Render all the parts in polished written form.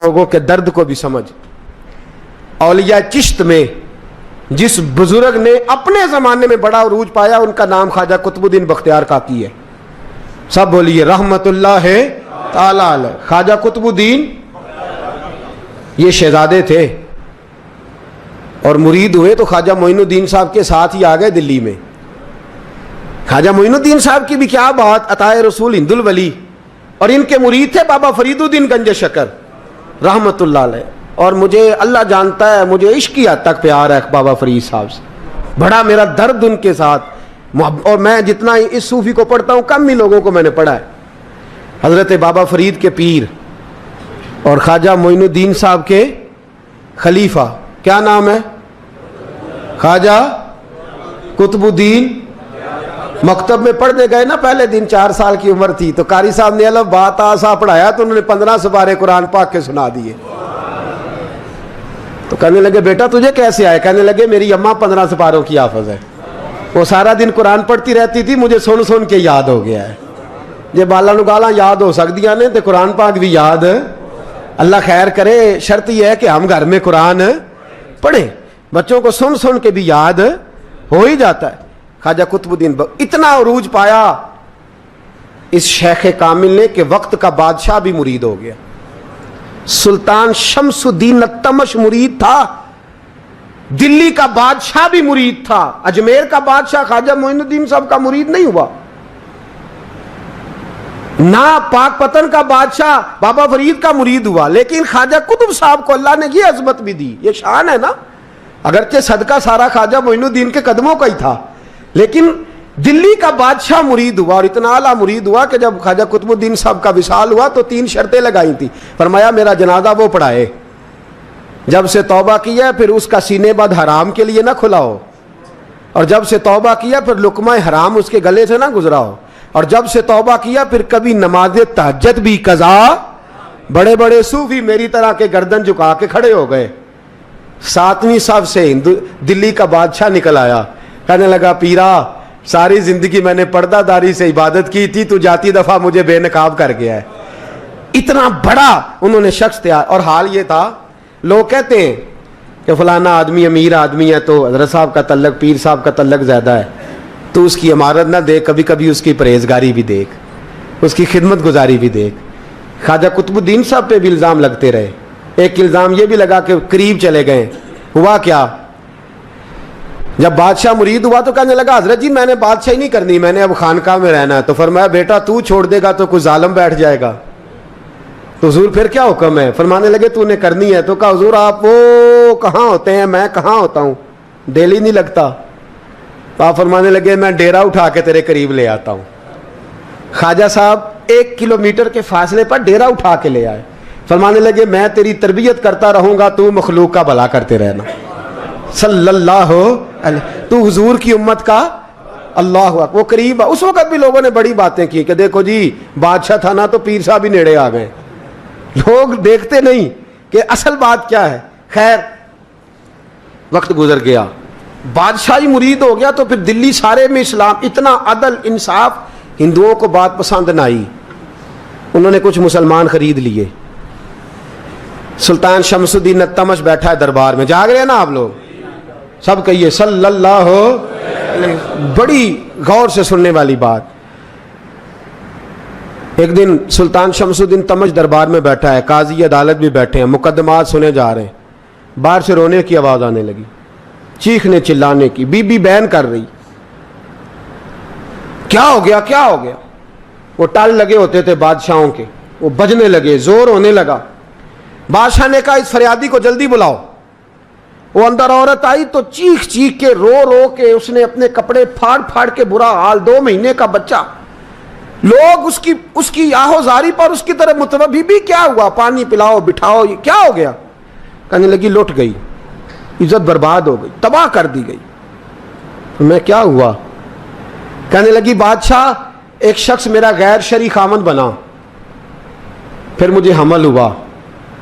لوگوں کے درد کو بھی سمجھ. اولیاء چشت میں جس بزرگ نے اپنے زمانے میں بڑا عروج پایا ان کا نام خواجہ قطب الدین بختیار کاکی ہے. سب بولیے رحمت اللہ تعالی علیہ. خواجہ قطب الدین یہ شہزادے تھے اور مرید ہوئے تو خواجہ معین الدین صاحب کے ساتھ ہی آ گئے دلی میں. خواجہ معین الدین صاحب کی بھی کیا بات، عطائے رسول ہند الولی، اور ان کے مرید تھے بابا فرید الدین گنج شکر رحمت اللہ علیہ. اور مجھے اللہ جانتا ہے مجھے عشق کی حد تک پیار ہے بابا فرید صاحب سے، بڑا میرا درد ان کے ساتھ. اور میں جتنا اس صوفی کو پڑھتا ہوں کم ہی لوگوں کو میں نے پڑھا ہے. حضرت بابا فرید کے پیر اور خواجہ معین الدین صاحب کے خلیفہ کیا نام ہے؟ خواجہ قطب الدین. مکتب میں پڑھنے گئے نا پہلے دن، 4 سال کی عمر تھی تو قاری صاحب نے الف با تا سا پڑھایا تو انہوں نے 15 سپارے قرآن پاک کے سنا دیے. تو کہنے لگے بیٹا تجھے کیسے آئے؟ کہنے لگے میری اماں 15 سپاروں کی حافظ ہے، وہ سارا دن قرآن پڑھتی رہتی تھی، مجھے سن سن کے یاد ہو گیا ہے. جب بالا نو گالاں یاد ہو سکدیاں نے تو قرآن پاک بھی یاد. اللہ خیر کرے، شرط یہ ہے کہ ہم گھر میں قرآن پڑھیں، بچوں کو سن سن کے بھی یاد ہو ہی جاتا ہے. خواجہ قطب الدین اتنا عروج پایا اس شیخ کامل نے کہ وقت کا بادشاہ بھی مرید ہو گیا. سلطان شمس الدین التمش مرید تھا، دلی کا بادشاہ بھی مرید تھا. اجمیر کا بادشاہ خواجہ معین الدین صاحب کا مرید نہیں ہوا، نہ پاک پتن کا بادشاہ بابا فرید کا مرید ہوا. لیکن خواجہ قطب صاحب کو اللہ نے یہ عظمت بھی دی، یہ شان ہے نا. اگرچہ صدقہ سارا خواجہ معین الدین کے قدموں کا ہی تھا، لیکن دلی کا بادشاہ مرید ہوا، اور اتنا اعلیٰ مرید ہوا کہ جب خواجہ قطب الدین صاحب کا وصال ہوا تو 3 شرطیں لگائی تھی. فرمایا میرا جنازہ وہ پڑھائے، جب سے توبہ کیا پھر اس کا سینے بد حرام کے لیے نہ کھلا ہو، اور جب سے توبہ کیا پھر لقمہ حرام اس کے گلے سے نہ گزرا ہو، اور جب سے توبہ کیا پھر کبھی نماز تہجد بھی قضا. بڑے بڑے صوفی میری طرح کے گردن جھکا کے کھڑے ہو گئے. 7ویں صف سے دلی کا بادشاہ نکل آیا، کہنے لگا پیرا ساری زندگی میں نے پردہ داری سے عبادت کی تھی، تو جاتی دفعہ مجھے بے نقاب کر گیا ہے. اتنا بڑا انہوں نے شخص تھا. اور حال یہ تھا، لوگ کہتے ہیں کہ فلانا آدمی امیر آدمی ہے تو حضرت صاحب کا تعلق پیر صاحب کا تعلق زیادہ ہے، تو اس کی عمارت نہ دیکھ، کبھی کبھی اس کی پرہیزگاری بھی دیکھ، اس کی خدمت گزاری بھی دیکھ. خواجہ قطب الدین صاحب پہ بھی الزام لگتے رہے. ایک الزام یہ بھی لگا کہ قریب چلے گئے. ہوا کیا، جب بادشاہ مرید ہوا تو کہنے لگا حضرت جی میں نے بادشاہی نہیں کرنی، میں نے اب خانقاہ میں رہنا ہے. تو فرمایا بیٹا تو چھوڑ دے گا تو کوئی ظالم بیٹھ جائے گا. تو حضور پھر کیا حکم ہے؟ فرمانے لگے تو نے کرنی ہے. تو کہا حضور آپ وہ کہاں ہوتے ہیں، میں کہاں ہوتا ہوں، دل ہی نہیں لگتا. آپ فرمانے لگے میں ڈیرا اٹھا کے تیرے قریب لے آتا ہوں. خواجہ صاحب 1 کلومیٹر کے فاصلے پر ڈیرا اٹھا کے لے آئے. فرمانے لگے میں تیری تربیت کرتا رہوں گا، تو مخلوق کا بھلا کرتے رہنا. صلی اللہ علیہ، تو حضور کی امت کا اللہ اکبر. وہ قریب، اس وقت بھی لوگوں نے بڑی باتیں کی کہ دیکھو جی بادشاہ تھا نا تو پیر صاحب ہی نیڑے آ گئے. لوگ دیکھتے نہیں کہ اصل بات کیا ہے. خیر وقت گزر گیا، بادشاہی مرید ہو گیا تو پھر دلی سارے میں اسلام، اتنا عدل انصاف. ہندوؤں کو بات پسند نہ آئی، انہوں نے کچھ مسلمان خرید لیے. سلطان شمس الدین التمش بیٹھا ہے دربار میں، جاگ رہے ہیں نا آپ لوگ سب، کہیے صلی اللہ علیہ. بڑی غور سے سننے والی بات. ایک دن سلطان شمس الدین تمش دربار میں بیٹھا ہے، قاضی عدالت بھی بیٹھے ہیں، مقدمات سنے جا رہے ہیں. باہر سے رونے کی آواز آنے لگی، چیخنے چلانے کی. بی بی بیان کر رہی کیا ہو گیا کیا ہو گیا. وہ ٹال لگے ہوتے تھے بادشاہوں کے، وہ بجنے لگے، زور ہونے لگا. بادشاہ نے کہا اس فریادی کو جلدی بلاؤ. وہ اندر عورت آئی تو چیخ چیخ کے رو رو کے اس نے اپنے کپڑے پھاڑ پھاڑ کے، برا حال، 2 مہینے کا بچہ. لوگ اس کی آہو زاری پر اس کی طرف متوجہ. بھی کیا ہوا، پانی پلاؤ بٹھاؤ، یہ کیا ہو گیا. کہنے لگی لٹ گئی، عزت برباد ہو گئی، تباہ کر دی گئی. میں کیا ہوا؟ کہنے لگی بادشاہ ایک شخص میرا غیر شرعی خاوند بنا، پھر مجھے حمل ہوا،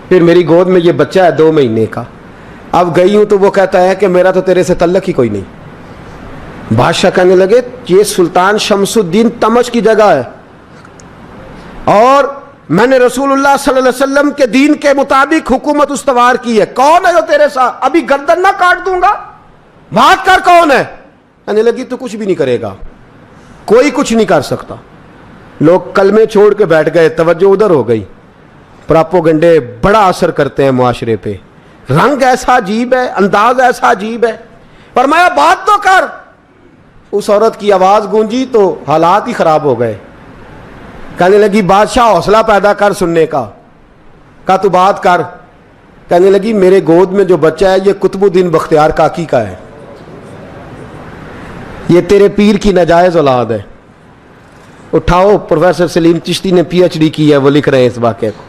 پھر میری گود میں یہ بچہ ہے 2 مہینے کا. اب گئی ہوں تو وہ کہتا ہے کہ میرا تو تیرے سے تعلق ہی کوئی نہیں. بادشاہ کہنے لگے یہ سلطان شمس الدین تمش کی جگہ ہے اور میں نے رسولullah صلی اللہ علیہ وسلم کے دین کے مطابق حکومت استوار کی ہے. کون ہے جو تیرے ساتھ؟ ابھی گردن نہ کاٹ دوں گا. بات کر کون ہے؟ کہنے لگی تو کچھ بھی نہیں کرے گا, کوئی کچھ نہیں کر سکتا. لوگ کلمے چھوڑ کے بیٹھ گئے, توجہ ادھر ہو گئی. پراپوگنڈے بڑا اثر کرتے ہیں معاشرے پہ. رنگ ایسا عجیب ہے, انداز ایسا عجیب ہے. فرمایا بات تو کر. اس عورت کی آواز گونجی تو حالات ہی خراب ہو گئے. کہنے لگی بادشاہ حوصلہ پیدا کر سننے کا. کہا تو بات کر. کہنے لگی میرے گود میں جو بچہ ہے یہ قطب الدین بختیار کاکی کا ہے, یہ تیرے پیر کی ناجائز اولاد ہے. اٹھاؤ, پروفیسر سلیم چشتی نے پی ایچ ڈی کی ہے, وہ لکھ رہے ہیں اس واقعے کو.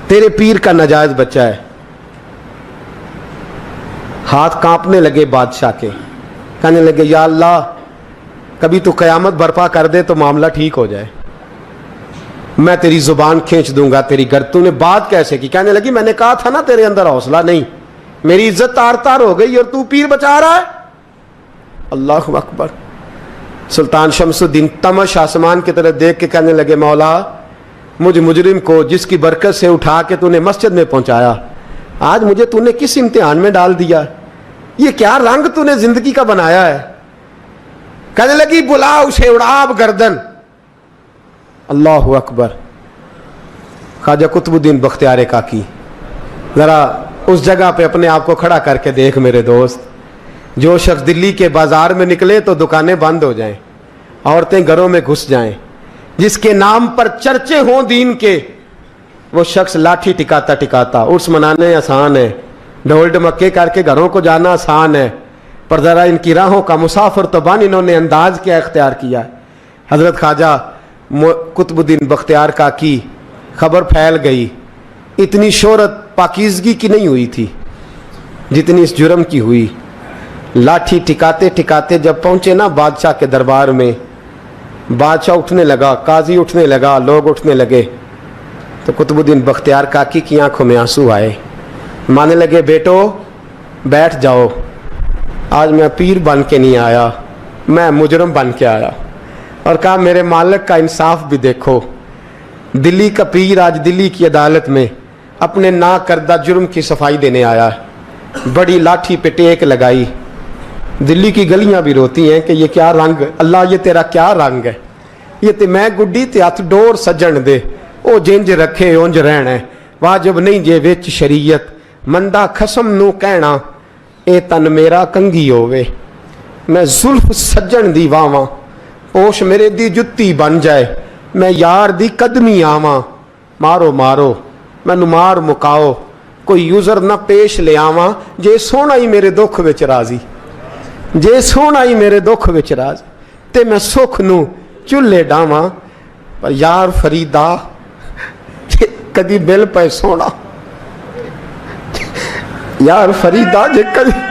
تیرے پیر کا ناجائز بچہ ہے. ہاتھ کانپنے لگے بادشاہ کے. کہنے لگے یا اللہ کبھی تو قیامت برپا کر دے تو معاملہ ٹھیک ہو جائے, میں تیری زبان کھینچ دوں گا تیری گر. تو نے بات کیسے کی؟ کہنے لگی میں نے کہا تھا نا تیرے اندر حوصلہ نہیں, میری عزت تار تار ہو گئی اور تو پیر بچا رہا ہے. اللہ اکبر. سلطان شمس الدین تمش آسمان کی طرف دیکھ کے کہنے لگے مولا مجھ مجرم کو جس کی برکت سے اٹھا کے تو نے مسجد میں پہنچایا, آج مجھے تو نے کس امتحان میں ڈال دیا؟ یہ کیا رنگ تو نے زندگی کا بنایا ہے؟ کہنے لگی بلا اسے, اڑا اب گردن. اللہ اکبر. خواجہ قطب الدین بختیار کاکی, ذرا اس جگہ پہ اپنے آپ کو کھڑا کر کے دیکھ میرے دوست. جو شخص دلی کے بازار میں نکلے تو دکانیں بند ہو جائیں, عورتیں گھروں میں گھس جائیں, جس کے نام پر چرچے ہوں دین کے, وہ شخص لاٹھی ٹکاتا ٹکاتا. عرس منانے آسان ہے, ڈھول ڈمکے کر کے گھروں کو جانا آسان ہے, پر ذرا ان کی راہوں کا مسافر تو بن انہوں نے انداز کیا اختیار کیا ہے. حضرت خواجہ قطب الدین بختیار کاکی, خبر پھیل گئی. اتنی شہرت پاکیزگی کی نہیں ہوئی تھی جتنی اس جرم کی ہوئی. لاٹھی ٹکاتے ٹکاتے جب پہنچے نا بادشاہ کے دربار میں, بادشاہ اٹھنے لگا, قاضی اٹھنے لگا, لوگ اٹھنے لگے, تو قطب الدین بختیار کاکی کی آنکھوں میں آنسو آئے. مانے لگے بیٹو بیٹھ جاؤ, آج میں پیر بن کے نہیں آیا, میں مجرم بن کے آیا. اور کہا میرے مالک کا انصاف بھی دیکھو, دلی کا پیر آج دلی کی عدالت میں اپنے نا کردہ جرم کی صفائی دینے آیا. بڑی لاٹھی پہ ٹیک لگائی. دلی کی گلیاں بھی روتی ہیں کہ یہ کیا رنگ, اللہ یہ تیرا کیا رنگ ہے, یہ تے میں گڈی تے ہاتھ ڈور سجن دے, او جنج رکھے اونج رہنا ہے, واجب نہیں جے وچ شریعت, مندا خسم نو کہنا اے تن میرا کنگھی ہووے, میں زلف سجن دی واواں, پوش میرے دی جتی بن جائے, میں یار دی قدمی آواں, مارو مارو مینوں مار مکاؤ, کوئی یوزر نہ پیش لے آواں, جے سونا ہی میرے دکھ وچ راضی, جے سونا ہی میرے دکھ وچ راضی, تے میں سکھ نو چولہے ڈاواں, پر یار فریدا جے کدی مل پے سونا, یار فریدا جے کدی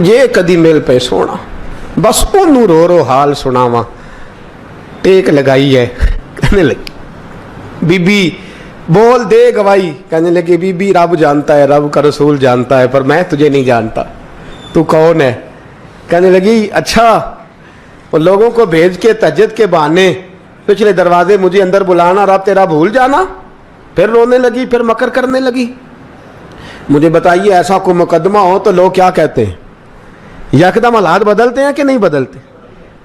یہ کدی مل پہ سونا, بس انہوں رو رو حال سناواں. ٹیک لگائی ہے. کہنے لگی بی بی بول دے گواہی. کہنے لگی بی بی رب جانتا ہے, رب کا رسول جانتا ہے, پر میں تجھے نہیں جانتا, تو کون ہے؟ کہنے لگی اچھا وہ لوگوں کو بھیج کے تہجد کے بہانے پچھلے دروازے مجھے اندر بلانا, رب تیرا بھول جانا. پھر رونے لگی, پھر مکر کرنے لگی. مجھے بتائیے ایسا کوئی مقدمہ ہو تو لوگ کیا کہتے ہیں؟ یکدم حالات بدلتے ہیں کہ نہیں بدلتے؟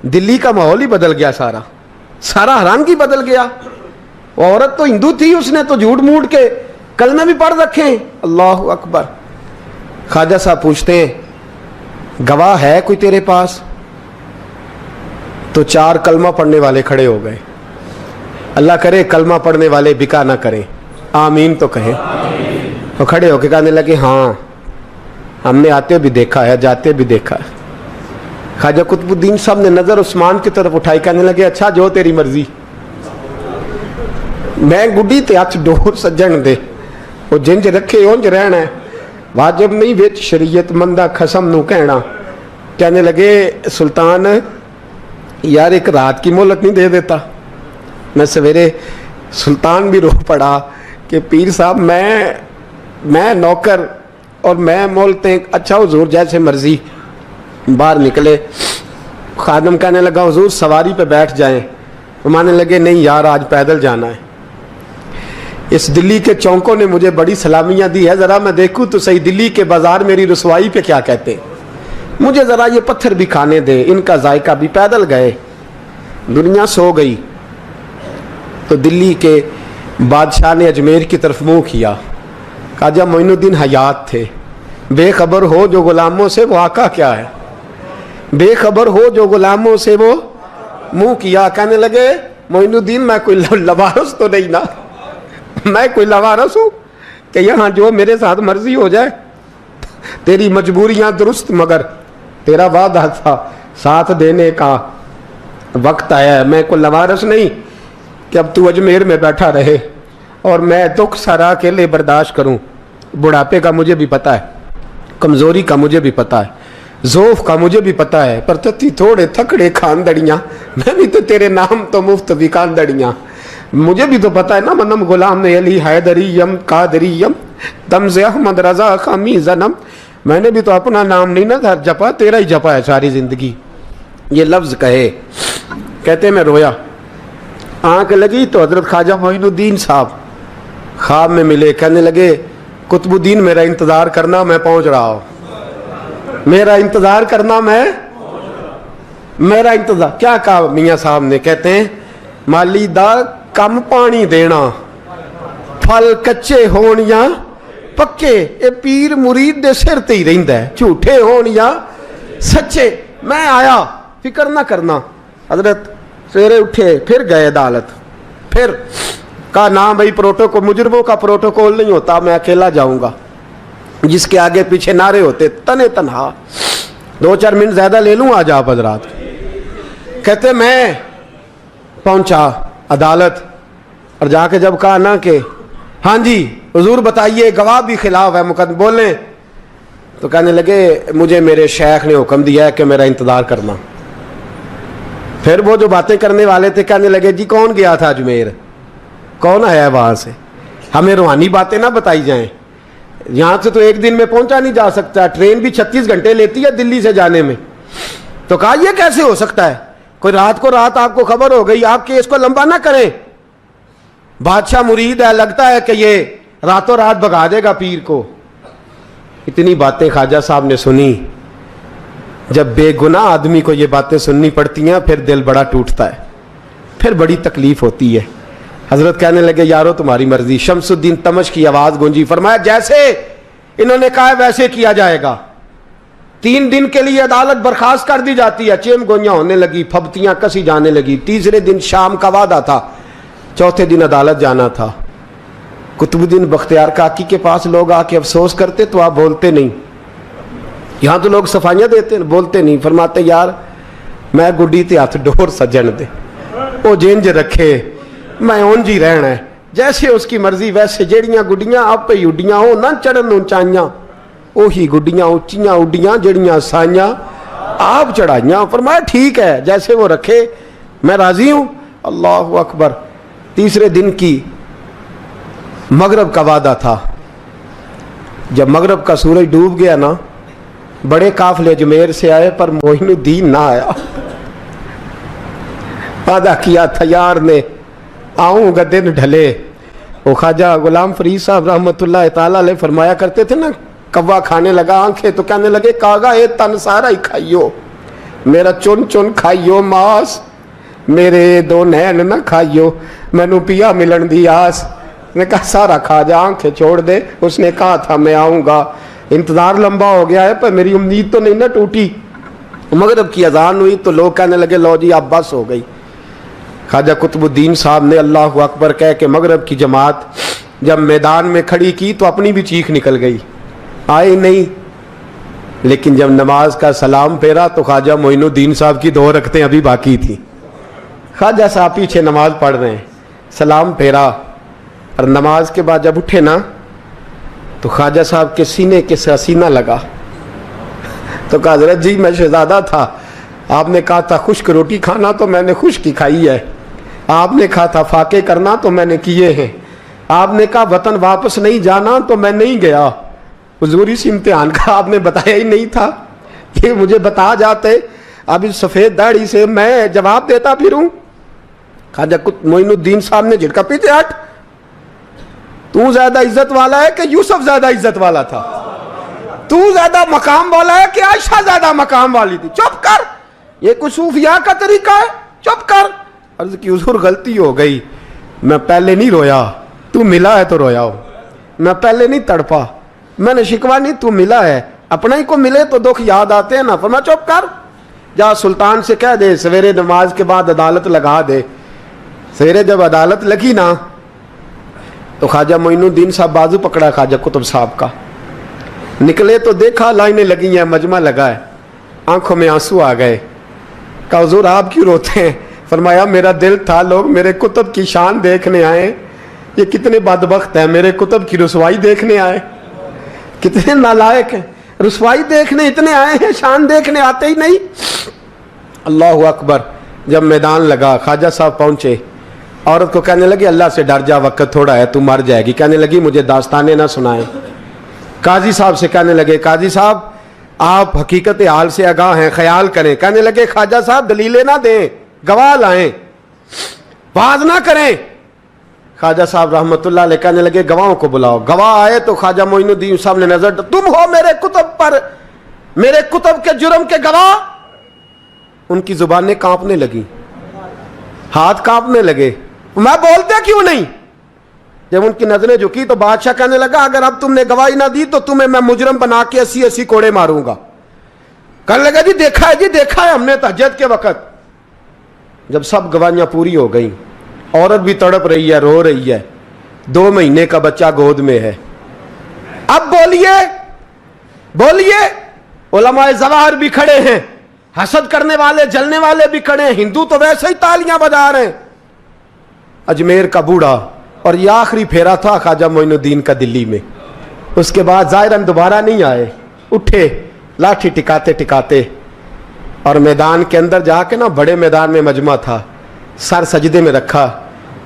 دلی کا ماحول ہی بدل گیا, سارا رنگ ہی بدل گیا. وہ عورت تو ہندو تھی, اس نے تو جھوٹ موٹ کے کلمے بھی پڑھ رکھے ہیں. اللہ اکبر. خواجہ صاحب پوچھتے ہیں گواہ ہے کوئی تیرے پاس؟ تو 4 کلمہ پڑھنے والے کھڑے ہو گئے. اللہ کرے کلمہ پڑھنے والے بکا نہ کریں, آمین تو کہیں. وہ کھڑے ہو کے کہنے لگے ہاں ہم نے آتے بھی دیکھا ہے, جاتے بھی دیکھا ہے. خواجہ قطب الدین صاحب نے نظر عثمان کی طرف اٹھائی, کہنے لگے اچھا جو تیری مرضی, میں گڈی تے ہاتھ ڈور سجن دے, وہ جنج رکھے اونج رہنا ہے, واجب نہیں وچ شریعت, مندا خسم نو کہنا. کہنے لگے سلطان یار ایک رات کی مہلت نہیں دے دیتا؟ میں سویرے سلطان بھی رو پڑا کہ پیر صاحب میں میں نوکر اور میں بولتے ہیں اچھا حضور جیسے مرضی. باہر نکلے, خادم کہنے لگا حضور سواری پہ بیٹھ جائیں. مانے لگے نہیں یار آج پیدل جانا ہے. اس دلی کے چونکوں نے مجھے بڑی سلامیاں دی ہے, ذرا میں دیکھوں تو صحیح دلی کے بازار میری رسوائی پہ کیا کہتے ہیں. مجھے ذرا یہ پتھر بھی کھانے دے, ان کا ذائقہ بھی. پیدل گئے, دنیا سو گئی تو دلی کے بادشاہ نے اجمیر کی طرف منہ کیا. خواجہ معین الدین حیات تھے. بے خبر ہو جو غلاموں سے وہ آقا کیا ہے, بے خبر ہو جو غلاموں سے وہ منہ کیا. کہنے لگے معین الدین میں کوئی لوارث تو نہیں نا, میں کوئی لوارث ہوں کہ یہاں جو میرے ساتھ مرضی ہو جائے. تیری مجبوریاں درست مگر تیرا وعدہ تھا ساتھ دینے کا وقت آیا ہے. میں کوئی لوارث نہیں کہ اب تو اجمیر میں بیٹھا رہے اور میں دکھ سارا اکیلے برداشت کروں. بڑھاپے کا مجھے بھی پتہ ہے, کمزوری کا مجھے بھی پتہ ہے, ذوف کا مجھے بھی پتہ ہے, پر تتی تھوڑے تھکڑے خاندڑیاں, میں بھی تو تیرے نام تو مفت بھی خاندڑیاں. مجھے بھی تو پتہ ہے نا منم غلام علی حیدریم قادریم تمز احمد رضا خامی زنم. میں نے بھی تو اپنا نام نہیں نا جپا, تیرا ہی جپا ہے ساری زندگی. یہ لفظ کہے, کہتے میں رویا. آنکھ لگی تو حضرت خواجہ معین الدین صاحب خواب میں ملے. کہنے لگے قطب الدین میرا انتظار کرنا, میں پہنچ رہا ہوں. میرا انتظار کرنا, میرا انتظار. کیا کہا میاں صاحب نے؟ کہتے ہیں مالی دا کم پانی دینا, پھل کچے ہون یا پکے, اے پیر مرید دے سر تے ہی رہندا ہے, جھوٹے ہون یا سچے. میں آیا, فکر نہ کرنا. حضرت سویرے اٹھے, پھر گئے عدالت. پھر کہا نام بھائی پروٹوکول, مجرموں کا پروٹوکول نہیں ہوتا, میں اکیلا جاؤں گا. جس کے آگے پیچھے نعرے ہوتے تنے تنہا. 2-4 منٹ زیادہ لے لوں آج آپ حضرات. کہتے میں پہنچا عدالت اور جا کے جب کہا نا کہ ہاں جی حضور بتائیے, گواہ بھی خلاف ہے, مقدم بولیں. تو کہنے لگے مجھے میرے شیخ نے حکم دیا ہے کہ میرا انتظار کرنا. پھر وہ جو باتیں کرنے والے تھے کہنے لگے جی کون گیا تھا اجمیر, کون آیا ہے وہاں سے, ہمیں روحانی باتیں نہ بتائی جائیں. یہاں سے تو ایک دن میں پہنچا نہیں جا سکتا, ٹرین بھی 36 گھنٹے لیتی ہے دلی سے جانے میں. تو کہا یہ کیسے ہو سکتا ہے, کوئی رات کو رات آپ کو خبر ہو گئی, آپ کیس کو لمبا نہ کریں. بادشاہ مرید ہے, لگتا ہے کہ یہ راتوں رات بھگا دے گا پیر کو. اتنی باتیں خواجہ صاحب نے سنی. جب بے گناہ آدمی کو یہ باتیں سننی پڑتی ہیں پھر دل بڑا ٹوٹتا ہے, پھر بڑی تکلیف ہوتی ہے. حضرت کہنے لگے یارو تمہاری مرضی. شمس الدین تمش کی آواز گونجی. فرمایا جیسے انہوں نے کہا ویسے کیا جائے گا. 3 دن کے لیے عدالت برخاست کر دی جاتی ہے. چیم گوئیاں ہونے لگی, پھبتیاں کسی جانے لگی. تیسرے دن شام کا وعدہ تھا, چوتھے دن عدالت جانا تھا. قطب الدین بختیار کاکی کے پاس لوگ آ کے افسوس کرتے تو آپ بولتے نہیں. یہاں تو لوگ صفائیاں دیتے ہیں, بولتے نہیں. فرماتے یار میں گڈی تے ہاتھ ڈور سجن دے, وہ جنج رکھے, میں اونج ہی رہنا ہے, جیسے اس کی مرضی ویسے. جیڑیاں گڈیاں آپ پہ اڈیاں ہو نہ چڑھن اونچائیاں, وہی گڈیاں اونچیاں اڈیاں جیڑیاں سائیاں آپ چڑھائیاں. فرمایا ٹھیک ہے جیسے وہ رکھے, میں راضی ہوں. اللہ اکبر. تیسرے دن کی مغرب کا وعدہ تھا. جب مغرب کا سورج ڈوب گیا نا, بڑے قافلے اجمیر سے آئے پر معین الدین نہ آیا. وعدہ کیا تھا یار نے آؤں گا دن ڈھلے. وہ خواجہ غلام فرید صاحب رحمۃ اللہ تعالی علیہ فرمایا کرتے تھے نا, کوا کھانے لگا آنکھیں تو کہنے لگے کاغا اے تن سارا ہی کھائیو, میرا چن چن کھائیو ماس, میرے 2 نین نہ کھائیو, مینو پیا ملن دی آس. نے کہا سارا کھا جا, آنکھیں چھوڑ دے. اس نے کہا تھا میں آؤں گا, انتظار لمبا ہو گیا ہے پر میری امید تو نہیں نہ ٹوٹی. مغرب کی اذان ہوئی تو لوگ کہنے لگے لو جی اب بس ہو گئی. خواجہ قطب الدین صاحب نے اللہ اکبر کہہ کے مغرب کی جماعت جب میدان میں کھڑی کی تو اپنی بھی چیخ نکل گئی, آئے نہیں. لیکن جب نماز کا سلام پھیرا تو خواجہ معین الدین صاحب کی 2 رکعتیں ابھی باقی تھیں. خواجہ صاحب پیچھے نماز پڑھ رہے ہیں, سلام پھیرا اور نماز کے بعد جب اٹھے نا تو خواجہ صاحب کے سینے کے سینہ لگا. تو کہا حضرت جی میں شہزادہ تھا, آپ نے کہا تھا خشک روٹی کھانا تو میں نے خشک کی کھائی ہے, آپ نے کہا تھا فاقے کرنا تو میں نے کیے ہیں, آپ نے کہا وطن واپس نہیں جانا تو میں نہیں گیا. حضور اس امتحان کا آپ نے بتایا ہی نہیں تھا. یہ مجھے بتا جاتے اب اس سفید داڑھی سے میں جواب دیتا پھروں. خواجہ معین الدین صاحب نے جھٹکا, پیچھے ہٹ, تو زیادہ عزت والا ہے کہ یوسف زیادہ عزت والا تھا؟ تو زیادہ مقام والا ہے کہ عائشہ زیادہ مقام والی تھی؟ چپ کر, یہ کچھ صوفیاء کا طریقہ ہے, چپ کر. عرض کی حضور غلطی ہو گئی, میں پہلے نہیں رویا, تو ملا ہے تو رویا ہو. میں پہلے نہیں تڑپا, میں نے شکوا نہیں, تو ملا ہے. اپنا ہی کو ملے تو دکھ یاد آتے ہیں نا. فرمایا چپ کر, جا سلطان سے کہہ دے سویرے نماز کے بعد عدالت لگا دے. سویرے جب عدالت لگی نا تو خواجہ معین الدین صاحب بازو پکڑا خواجہ قطب صاحب کا, نکلے تو دیکھا لائنیں لگی ہیں, مجمع لگا ہے, آنکھوں میں آنسو آ گئے. کہا حضور آپ کیوں روتے ہیں؟ فرمایا میرا دل تھا لوگ میرے کتب کی شان دیکھنے آئے, یہ کتنے بدبخت ہیں, میرے کتب کی رسوائی دیکھنے آئے. کتنے نالائق ہیں, رسوائی دیکھنے اتنے آئے ہیں, شان دیکھنے آتے ہی نہیں. اللہ اکبر. جب میدان لگا خواجہ صاحب پہنچے, عورت کو کہنے لگی اللہ سے ڈر جا, وقت تھوڑا ہے, تو مر جائے گی. کہنے لگی مجھے داستانیں نہ سنائیں. قاضی صاحب سے کہنے لگے قاضی صاحب آپ حقیقت حال سے آگاہ ہیں, خیال کریں. کہنے لگے خواجہ صاحب دلیلیں نہ دیں, گواہ لائیں, باز نہ کریں. خواجہ صاحب رحمت اللہ علیہ کہنے لگے گواہوں کو بلاؤ. گواہ آئے تو خواجہ معین الدین صاحب نے نظر, تم ہو میرے کتب پر, میرے کتب کے جرم کے گواہ. ان کی زبانیں کانپنے لگی, ہاتھ کانپنے لگے. میں بولتے کیوں نہیں؟ جب ان کی نظریں جھکی تو بادشاہ کہنے لگا اگر اب تم نے گواہی نہ دی تو تمہیں میں مجرم بنا کے 80 کوڑے ماروں گا. کہنے لگا جی دیکھا ہے, جی دیکھا ہے ہم نے تہجد کے وقت. جب سب گواہیاں پوری ہو گئیں, عورت بھی تڑپ رہی ہے, رو رہی ہے, 2 مہینے کا بچہ گود میں ہے. اب بولیے بولیے, علماء ظواہر بھی کھڑے ہیں, حسد کرنے والے جلنے والے بھی کھڑے ہیں, ہندو تو ویسے ہی تالیاں بجا رہے ہیں. اجمیر کا بوڑھا, اور یہ آخری پھیرا تھا خواجہ معین الدین کا دلی میں. اس کے بعد ظاہراً دوبارہ نہیں آئے. اٹھے لاٹھی ٹکاتے ٹکاتے, اور میدان کے اندر جا کے نا, بڑے میدان میں مجمع تھا, سر سجدے میں رکھا.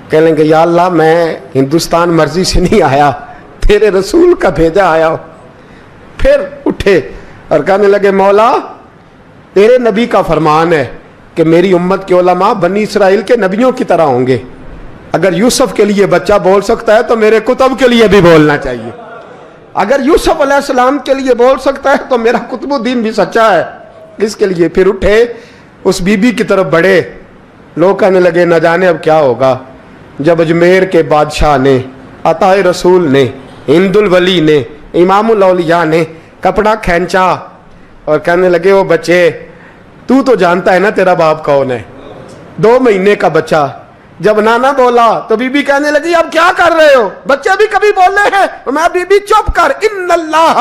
کہنے گے یا اللہ میں ہندوستان مرضی سے نہیں آیا, تیرے رسول کا بھیجا آیا ہوں. پھر اٹھے اور کہنے لگے مولا تیرے نبی کا فرمان ہے کہ میری امت کے علماء بنی اسرائیل کے نبیوں کی طرح ہوں گے. اگر یوسف کے لیے بچہ بول سکتا ہے تو میرے کتب کے لیے بھی بولنا چاہیے. اگر یوسف علیہ السلام کے لیے بول سکتا ہے تو میرا قطب الدین بھی سچا ہے. اس کے لیے پھر اٹھے, اس بی بی کی طرف بڑھے. لوگ کہنے لگے نہ جانے اب کیا ہوگا. جب اجمیر کے بادشاہ نے, عطا رسول نے, ہند الولی نے, امام الاولیاء نے کپڑا کھینچا اور کہنے لگے وہ بچے تو جانتا ہے نا تیرا باپ کون ہے, 2 مہینے کا بچہ. جب نانا بولا تو بی بی کہنے لگی اب کیا کر رہے ہو, بچے بھی کبھی بول رہے ہیں. میں بی بی چپ کر, ان اللہ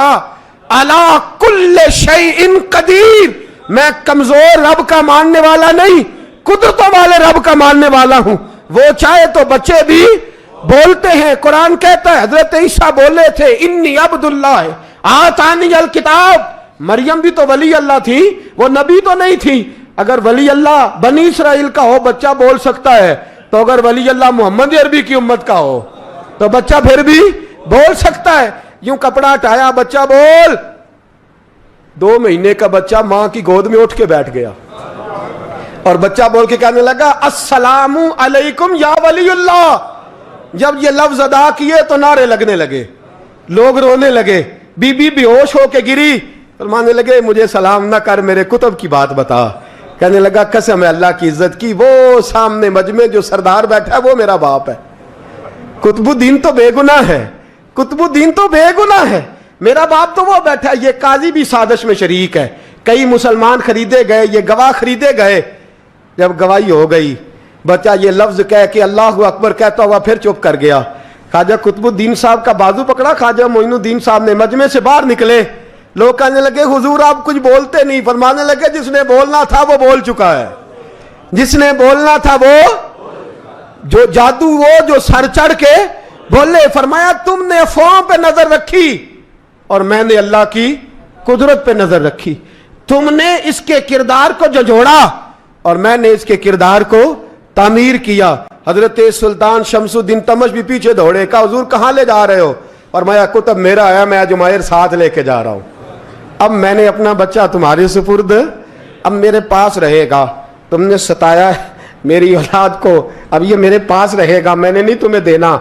علی کل شیء قدیر, میں کمزور رب کا ماننے والا نہیں, قدرتوں والے رب کا ماننے والا ہوں. وہ چاہے تو بچے بھی بولتے ہیں. قرآن کہتا ہے حضرت عیسیٰ بولے تھے انی عبداللہ آتانی الکتاب. مریم بھی تو ولی اللہ تھی, وہ نبی تو نہیں تھی. اگر ولی اللہ بنی اسرائیل کا ہو بچہ بول سکتا ہے, تو اگر ولی اللہ محمد عربی کی امت کا ہو تو بچہ پھر بھی بول سکتا ہے. یوں کپڑا ہٹایا, بچہ بول. 2 مہینے کا بچہ ماں کی گود میں اٹھ کے بیٹھ گیا, اور بچہ بول کے کہنے لگا السلام علیکم یا ولی اللہ. جب یہ لفظ ادا کیے تو نعرے لگنے لگے, لوگ رونے لگے. بی بی بے ہوش ہو کے گری, فرمانے لگے مجھے سلام نہ کر, میرے کتب کی بات بتا. کہنے لگا قسم ہے اللہ کی عزت کی, وہ سامنے مجمع جو سردار بیٹھا ہے وہ میرا باپ ہے. قطب الدین تو بے گناہ ہے, قطب الدین تو بے گناہ ہے, میرا باپ تو وہ بیٹھا ہے. یہ قاضی بھی سازش میں شریک ہے, کئی مسلمان خریدے گئے, یہ گواہ خریدے گئے. جب گواہی ہو گئی, بچہ یہ لفظ کہہ کے اللہ اکبر کہتا ہوا پھر چپ کر گیا. خواجہ قطب الدین صاحب کا بازو پکڑا, خواجہ معین الدین صاحب نے مجمع سے باہر نکلے. لوگ کہنے لگے حضور آپ کچھ بولتے نہیں. فرمانے لگے جس نے بولنا تھا وہ بول چکا ہے, جس نے بولنا تھا وہ جو جادو, وہ جو سر چڑھ کے بولے. فرمایا تم نے افواہوں پہ نظر رکھی اور میں نے اللہ کی قدرت پہ نظر رکھی. تم نے اس کے کردار کو جھنجھوڑا اور میں نے اس کے کردار کو تعمیر کیا. حضرت سلطان شمس الدین تمش بھی پیچھے دوڑے، کہا حضور کہاں لے جا رہے ہو؟ فرمایا کتب میرا آیا، میں جمائر ساتھ لے کے جا رہا ہوں، اب میں نے اپنا بچہ تمہارے سپرد اب میرے پاس رہے گا، تم نے ستایا میری اولاد کو، اب یہ میرے پاس رہے گا، میں نے نہیں تمہیں دینا۔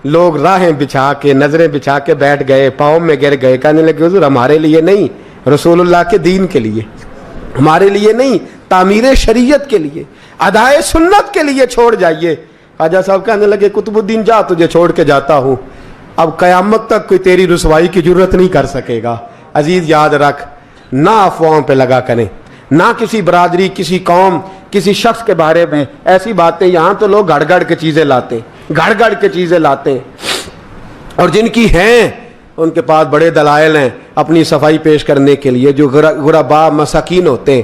لوگ راہیں بچھا کے نظریں بچھا کے بیٹھ گئے، پاؤں میں گر گئے، کہنے لگے حضور ہمارے لیے نہیں، رسول اللہ کے دین کے لیے، ہمارے لیے نہیں، تعمیر شریعت کے لیے، ادائے سنت کے لیے چھوڑ جائیے۔ خواجہ صاحب کہنے لگے قطب الدین جا، تجھے چھوڑ کے جاتا ہوں، اب قیامت تک کوئی تیری رسوائی کی جرت نہیں کر سکے گا۔ عزیز یاد رکھ، نہ افواہوں پہ لگا کریں، نہ کسی برادری، کسی قوم، کسی شخص کے بارے میں ایسی باتیں، یہاں تو لوگ گھڑ گھڑ کے چیزیں لاتے ہیں، گھڑ گھڑ کے چیزیں لاتے ہیں، اور جن کی ہیں ان کے پاس بڑے دلائل ہیں اپنی صفائی پیش کرنے کے لیے، جو غربا مساکین ہوتے ہیں۔